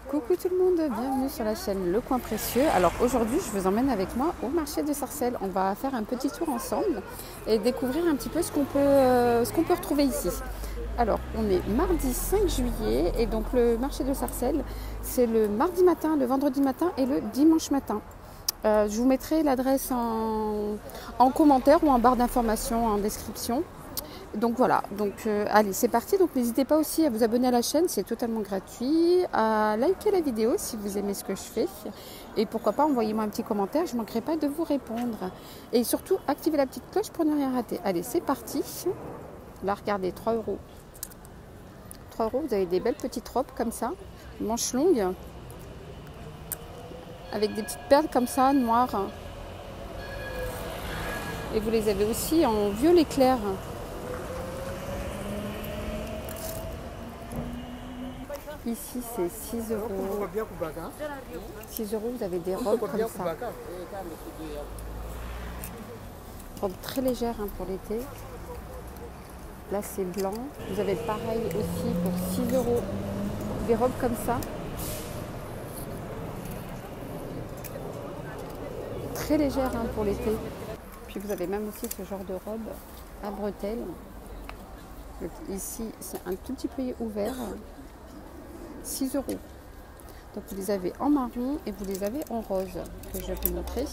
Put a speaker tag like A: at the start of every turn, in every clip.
A: Coucou tout le monde, bienvenue sur la chaîne Le Coin Précieux. Alors aujourd'hui je vous emmène avec moi au marché de Sarcelles. On va faire un petit tour ensemble et découvrir un petit peu ce qu'on peut retrouver ici. Alors on est mardi 5 juillet et donc le marché de Sarcelles c'est le mardi matin, le vendredi matin et le dimanche matin. Je vous mettrai l'adresse en commentaire ou en barre d'informations en description. Donc voilà, allez c'est parti, donc n'hésitez pas aussi à vous abonner à la chaîne, c'est totalement gratuit, à liker la vidéo si vous aimez ce que je fais et pourquoi pas envoyez-moi un petit commentaire, je ne manquerai pas de vous répondre et surtout activez la petite cloche pour ne rien rater. Allez c'est parti, là regardez 3 euros, 3 euros, vous avez des belles petites robes comme ça, manches longues avec des petites perles comme ça, noires et vous les avez aussi en violet clair. Ici c'est 6 euros. 6 euros, vous avez des robes comme ça. Robes très légères pour l'été. Là c'est blanc. Vous avez pareil aussi pour 6 euros. Des robes comme ça. Très légères pour l'été. Puis vous avez même aussi ce genre de robe à bretelles. Donc, ici c'est un tout petit peu ouvert. 6 euros. Donc vous les avez en marron et vous les avez en rose que je vais vous montrer. «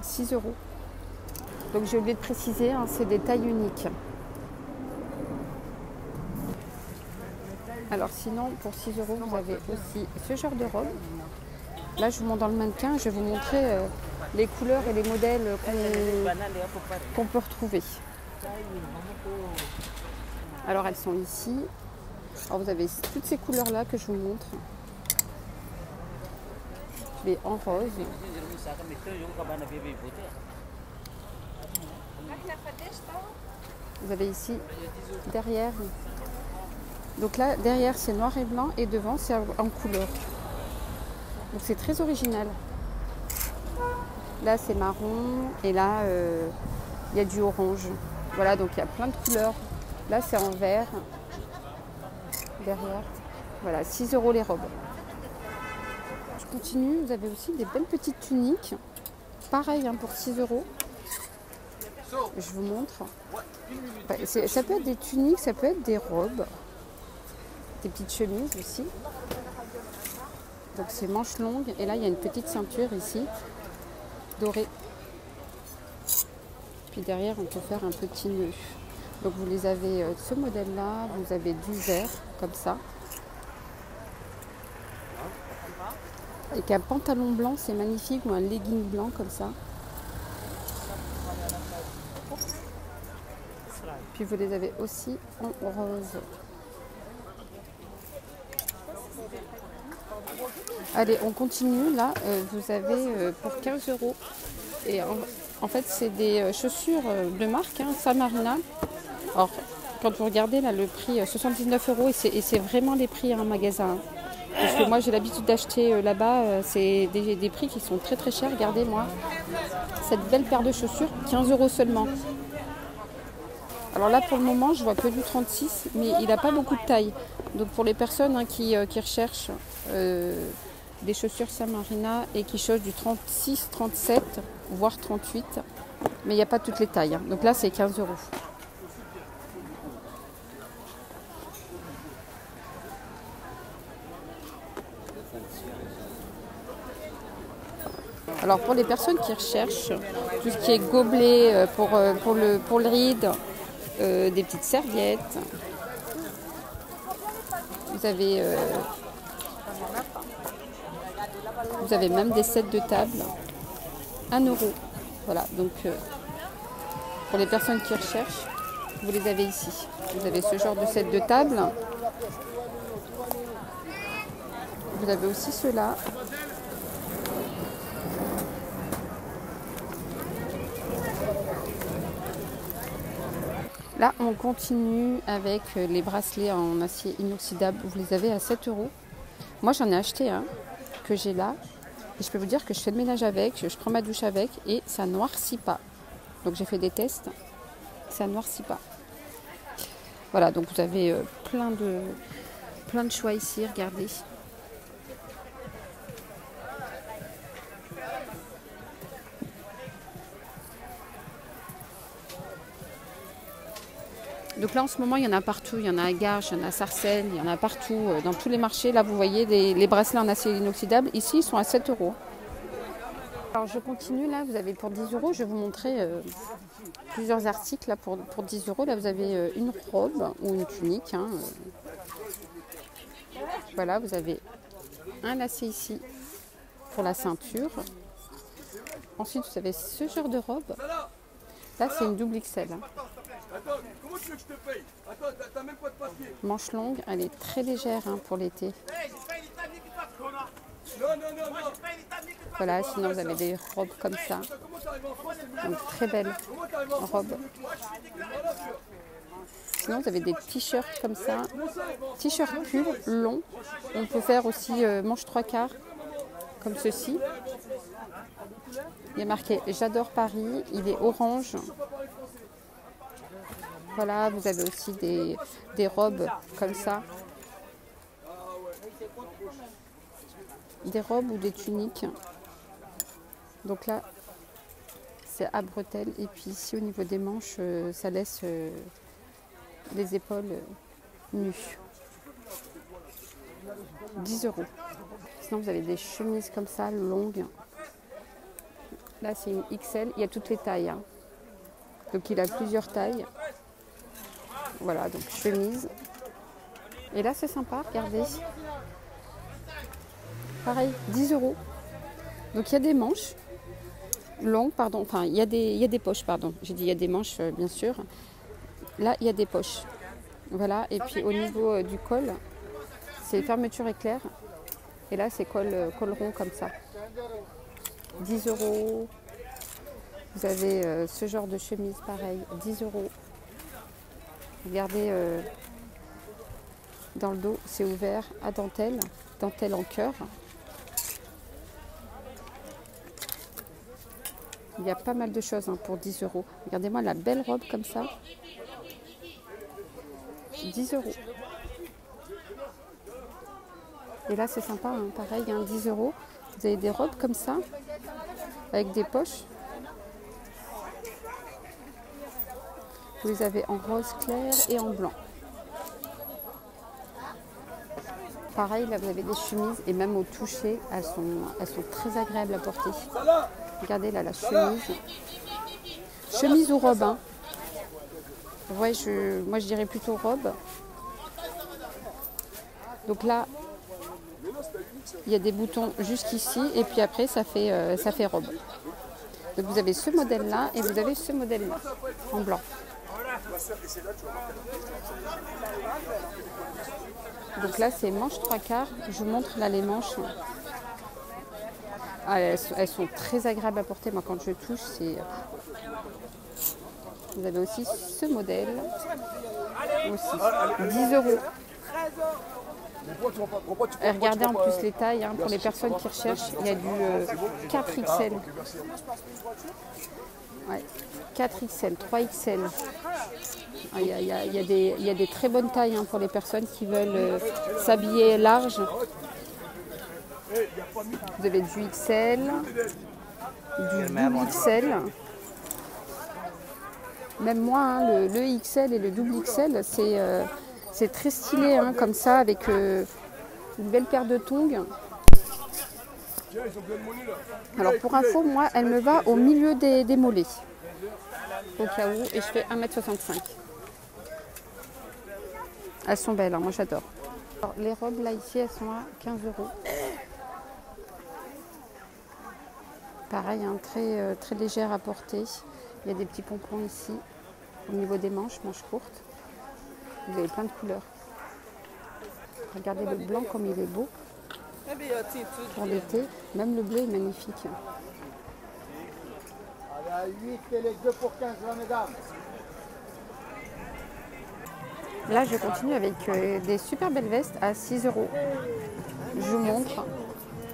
A: 6 euros. Donc j'ai oublié de préciser, c'est des tailles uniques. Alors sinon pour 6 euros vous avez aussi ce genre de robe. Là je vous montre dans le mannequin, je vais vous montrer les couleurs et les modèles qu'on peut retrouver. Alors elles sont ici. Alors vous avez toutes ces couleurs là que je vous montre. Les en rose. Vous avez ici derrière. Donc là derrière c'est noir et blanc et devant c'est en couleur. Donc c'est très original. Là c'est marron et là il y a du orange. Voilà, donc il y a plein de couleurs. Là, c'est en vert. Derrière. Voilà, 6 euros les robes. Je continue. Vous avez aussi des belles petites tuniques. Pareil pour 6 euros. Je vous montre. Ça peut être des tuniques, ça peut être des robes. Des petites chemises aussi. Donc c'est manches longues. Et là, il y a une petite ceinture ici, dorée. Puis derrière, on peut faire un petit nœud. Donc vous les avez ce modèle-là, vous avez du vert comme ça. Avec un pantalon blanc, c'est magnifique, ou un legging blanc comme ça. Puis vous les avez aussi en rose. Allez, on continue. Là, vous avez pour 15 euros. Et en fait, c'est des chaussures de marque, San Marina. Alors, quand vous regardez là, le prix 79 euros, et c'est vraiment les prix en magasin. Parce que moi, j'ai l'habitude d'acheter là-bas, c'est des prix qui sont très très chers. Regardez-moi, cette belle paire de chaussures, 15 euros seulement. Alors là, pour le moment, je vois que du 36, mais il n'a pas beaucoup de taille. Donc pour les personnes qui recherchent des chaussures San Marina et qui chaussent du 36, 37, voire 38, mais il n'y a pas toutes les tailles. Donc là, c'est 15 euros. Alors pour les personnes qui recherchent tout ce qui est gobelet pour le ride, des petites serviettes, vous avez même des sets de table, 1 euro. Voilà, donc pour les personnes qui recherchent, vous les avez ici. Vous avez ce genre de set de table. Vous avez aussi ceux-là. Là, on continue avec les bracelets en acier inoxydable. Vous les avez à 7 euros. Moi, j'en ai acheté un que j'ai là. Et je peux vous dire que je fais le ménage avec, je prends ma douche avec et ça noircit pas. Donc, j'ai fait des tests. Ça noircit pas. Voilà, donc vous avez plein de choix ici, regardez. Donc là en ce moment il y en a partout, il y en a à Garches, il y en a à Sarcelles, il y en a partout, dans tous les marchés. Là vous voyez les bracelets en acier inoxydable, ici ils sont à 7 €. Alors je continue, là vous avez pour 10 €, je vais vous montrer plusieurs articles là, pour 10 €. Là vous avez une robe ou une tunique. Hein. Voilà, vous avez un lacet ici pour la ceinture. Ensuite vous avez ce genre de robe. Là c'est une double XL. Hein.
B: Attends, comment tu veux que je te paye? Attends, t'as même pas de papier.
A: Manche longue, elle est très légère hein, pour l'été.
B: Non.
A: Voilà, sinon vous avez des robes comme ça. Donc très belle robe. Sinon vous avez des t-shirts comme ça. T-shirt pull long. On peut faire aussi manche 3/4 comme ceci. Il y a marqué J'adore Paris. Il est orange. Voilà, vous avez aussi des robes comme ça. Des robes ou des tuniques. Donc là, c'est à bretelles. Et puis ici, au niveau des manches, ça laisse les épaules nues. 10 €. Sinon, vous avez des chemises comme ça, longues. Là, c'est une XL. Il y a toutes les tailles. Hein. Donc, il a plusieurs tailles. Voilà, donc chemise. Et là, c'est sympa, regardez. Pareil, 10 €. Donc, il y a des manches longues, pardon. Enfin, il y a des poches, pardon. J'ai dit il y a des manches, bien sûr. Là, il y a des poches. Voilà, et puis au niveau du col, c'est fermeture éclair. Et là, c'est col rond comme ça. 10 €. Vous avez ce genre de chemise, pareil, 10 €. Regardez, dans le dos, c'est ouvert à dentelle en cœur. Il y a pas mal de choses hein, pour 10 €. Regardez-moi la belle robe comme ça. 10 €. Et là, c'est sympa, hein, pareil, hein, 10 €. Vous avez des robes comme ça, avec des poches. Vous les avez en rose clair et en blanc. Pareil, là vous avez des chemises et même au toucher, elles sont très agréables à porter. Regardez là la chemise. Chemise ou robe. Hein. Ouais, moi je dirais plutôt robe. Donc là, il y a des boutons jusqu'ici et puis après ça fait robe. Donc vous avez ce modèle là et vous avez ce modèle là en blanc. Donc là c'est manche 3/4. Je vous montre là les manches. Ah, elles sont très agréables à porter. Moi quand je touche c'est. Vous avez aussi ce modèle. Aussi 10 €. Et regardez en plus les tailles, hein, pour les personnes qui recherchent, il y a du 4XL. Ouais, 4XL, 3XL. Ah, il y a des très bonnes tailles hein, pour les personnes qui veulent s'habiller large. Vous avez du XL, du double XL. Même moi, hein, le XL et le double XL, c'est très stylé, hein, comme ça, avec une belle paire de tongs. Alors pour info, moi, elle me va au milieu des mollets, au cas où, et je fais 1,65 m. Elles sont belles, hein, moi j'adore. Les robes, là, ici, elles sont à 15 €. Pareil, hein, très légère à porter. Il y a des petits pompons ici, au niveau des manches courtes. Vous avez plein de couleurs. Regardez le blanc comme il est beau. Pour l'été, même le bleu est magnifique.
C: À 8 et les 2 pour 15, là, mesdames.
A: Là, je continue avec des super belles vestes à 6 €. Je vous montre.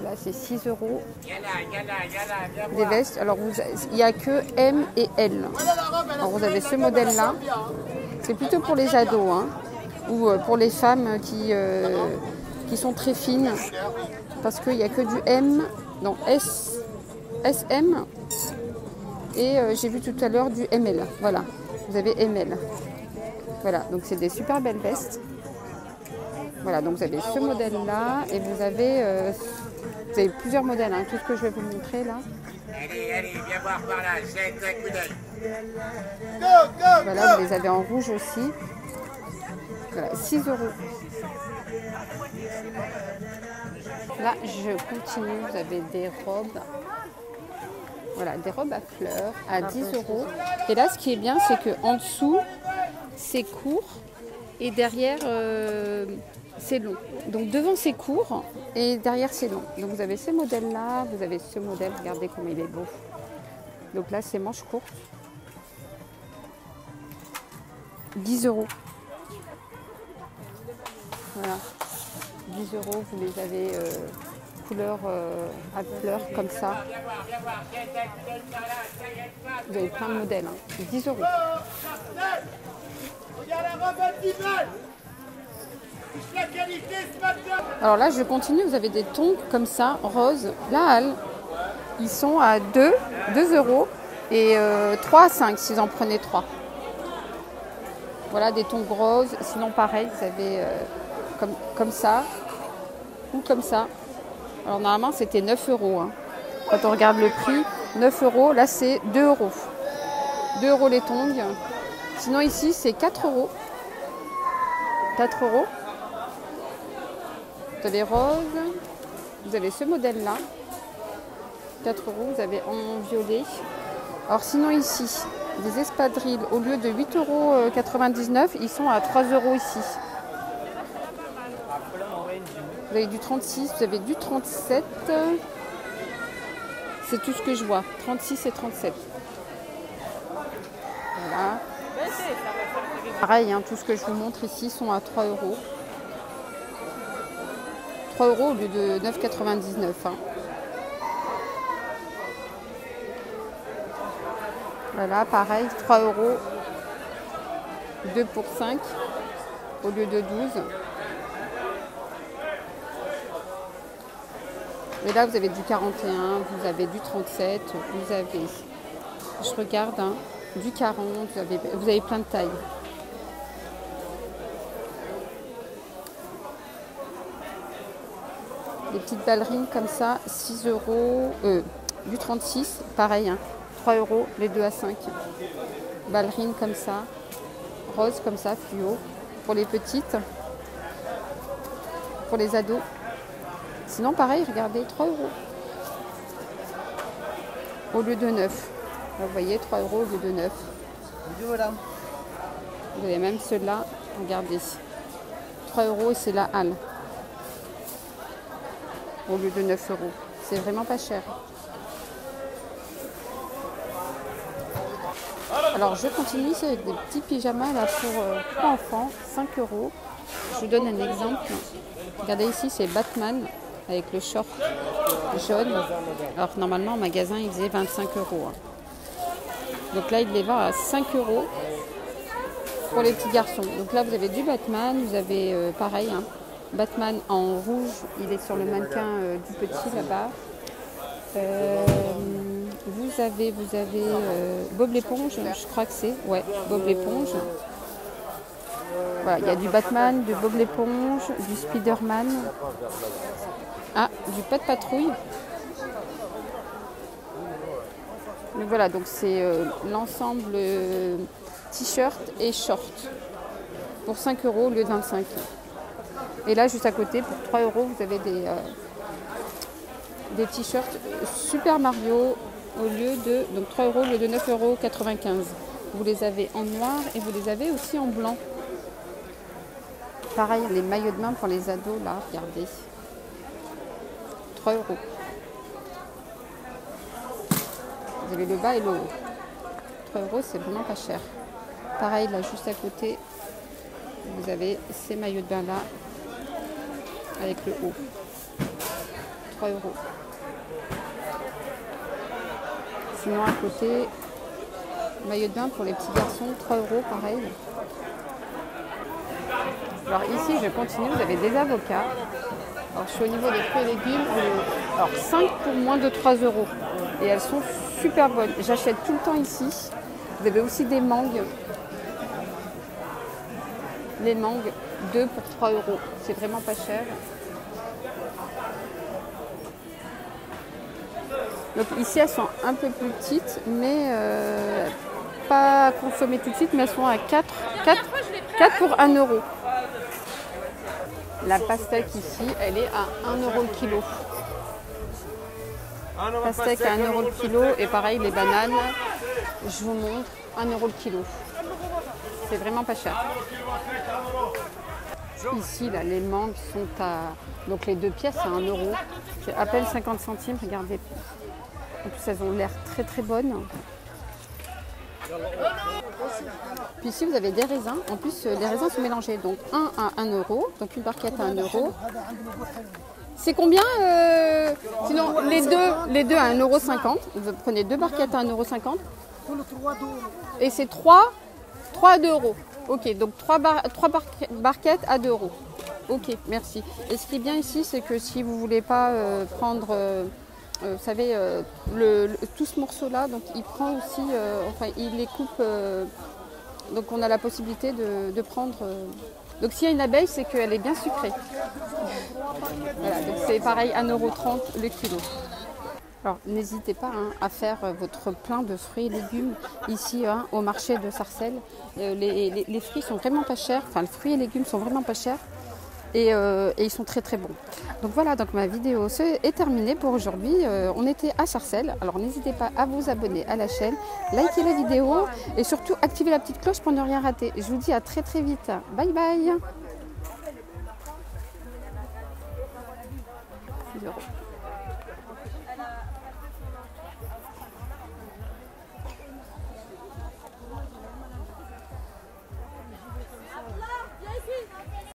A: Là, c'est 6 €. Des vestes. Alors, il n'y a que M et L. Alors, vous avez ce modèle-là. C'est plutôt pour les ados, hein, ou pour les femmes qui sont très fines. Parce qu'il n'y a que du M, non S, SM. Et j'ai vu tout à l'heure du ML. Voilà, vous avez ML. Voilà, donc c'est des super belles vestes. Voilà, donc vous avez ce modèle-là et vous avez plusieurs modèles, hein, tout ce que je vais vous montrer là.
D: Allez, viens voir par là, jette un coup d'œil.
A: Voilà, vous les avez en rouge aussi. Voilà, 6 €. Là, je continue, vous avez des robes. Voilà, des robes à fleurs à 10 €. Et là, ce qui est bien, c'est qu'en dessous, c'est court et derrière, c'est long. Donc devant, c'est court et derrière, c'est long. Donc vous avez ces modèles-là, vous avez ce modèle, regardez comme il est beau. Donc là, c'est manches courtes. 10 €. Voilà, 10 €, vous les avez couleur à fleurs comme ça. Vous avez plein de modèles, hein. 10 €. Alors là, je continue, vous avez des tons comme ça, roses. La halle, ils sont à 2 € et 3 à 5 si vous en prenez 3. Voilà, des tons roses. Sinon, pareil, vous avez comme ça ou comme ça. Alors normalement, c'était 9 €. Hein. Quand on regarde le prix, 9 €. Là, c'est 2 €. 2 € les tongs. Sinon, ici, c'est 4 €. 4 €. Vous avez rose. Vous avez ce modèle-là. 4 €. Vous avez en violet. Alors sinon, ici, des espadrilles, au lieu de 8,99 €, ils sont à 3 € ici. Vous avez du 36, vous avez du 37. C'est tout ce que je vois. 36 et 37. Voilà. Pareil, hein, tout ce que je vous montre ici sont à 3 €. 3 € au lieu de 9,99 €. Hein. Voilà, pareil, 3 €. 2 pour 5 au lieu de 12. Et là, vous avez du 41, vous avez du 37, vous avez, je regarde, hein, du 40, vous avez plein de tailles. Des petites ballerines comme ça, 6 €, du 36, pareil, hein, 3 €, les 2 à 5. Ballerines comme ça, rose comme ça, fluo, pour les petites, pour les ados. Sinon, pareil, regardez, 3 € au lieu de 9. Vous voyez, 3 € au lieu de 9. Vous avez même ceux-là, regardez. 3 € et c'est la halle. Au lieu de 9 €. C'est vraiment pas cher. Alors, je continue ici avec des petits pyjamas là pour enfants, 5 €. Je vous donne un exemple. Regardez ici, c'est Batman avec le short jaune. Alors normalement en magasin il faisait 25 €. Hein. Donc là il les vend à 5 € pour les petits garçons. Donc là vous avez du Batman, vous avez pareil, hein, Batman en rouge, il est sur le mannequin du petit là-bas. Vous avez Bob l'éponge, je crois que c'est, ouais, Bob l'éponge. Voilà, il y a du Batman, de Bob l'éponge, du Spider-Man. Ah, du Pat Patrouille. Donc voilà, donc c'est l'ensemble t-shirt et short pour 5 € au lieu de 25. Et là, juste à côté, pour 3 € vous avez des t-shirts Super Mario au lieu de, donc 3 € au lieu de 9,95 €. Vous les avez en noir et vous les avez aussi en blanc. Pareil, les maillots de bain pour les ados, là, regardez. 3 €. Vous avez le bas et le haut. 3 €, c'est vraiment pas cher. Pareil, là, juste à côté, vous avez ces maillots de bain là, avec le haut. 3 €. Sinon, à côté, maillot de bain pour les petits garçons, 3 € pareil. Alors ici, je continue, vous avez des avocats. Alors je suis au niveau des fruits et légumes. Alors 5 pour moins de 3 €. Et elles sont super bonnes. J'achète tout le temps ici. Vous avez aussi des mangues. Les mangues, 2 pour 3 €. C'est vraiment pas cher. Donc ici, elles sont un peu plus petites, mais pas consommées tout de suite, mais elles sont à 4 pour 1 €. La pastèque ici, elle est à 1 € le kilo. Pastèque à 1 € le kilo. Et pareil, les bananes, je vous montre, 1 € le kilo. C'est vraiment pas cher. Ici, là, les mangues sont à... Donc les 2 pièces à 1 €. C'est à peine 50 centimes, regardez. En plus, elles ont l'air très très bonnes. Puis ici, vous avez des raisins. En plus, les raisins sont mélangés. Donc, un à 1 €. Donc, une barquette à 1 €. C'est combien sinon, les deux à 1,50 €. Vous prenez 2 barquettes à 1,50 €. Et c'est 3 à 2 €. Ok, donc 3 barquettes à 2 €. Ok, merci. Et ce qui est bien ici, c'est que si vous ne voulez pas prendre... vous savez, tout ce morceau-là, donc il prend aussi, enfin il les coupe, donc on a la possibilité de prendre. Donc s'il y a une abeille, c'est qu'elle est bien sucrée. Voilà, donc c'est pareil, 1,30 € le kilo. Alors n'hésitez pas à faire votre plein de fruits et légumes ici au marché de Sarcelles. Les fruits sont vraiment pas chers, enfin les fruits et légumes sont vraiment pas chers. Et ils sont très très bons. Donc voilà, donc ma vidéo est terminée pour aujourd'hui. On était à Sarcelles, alors n'hésitez pas à vous abonner à la chaîne, liker la vidéo et surtout activer la petite cloche pour ne rien rater. Je vous dis à très très vite. Bye bye. 6 €.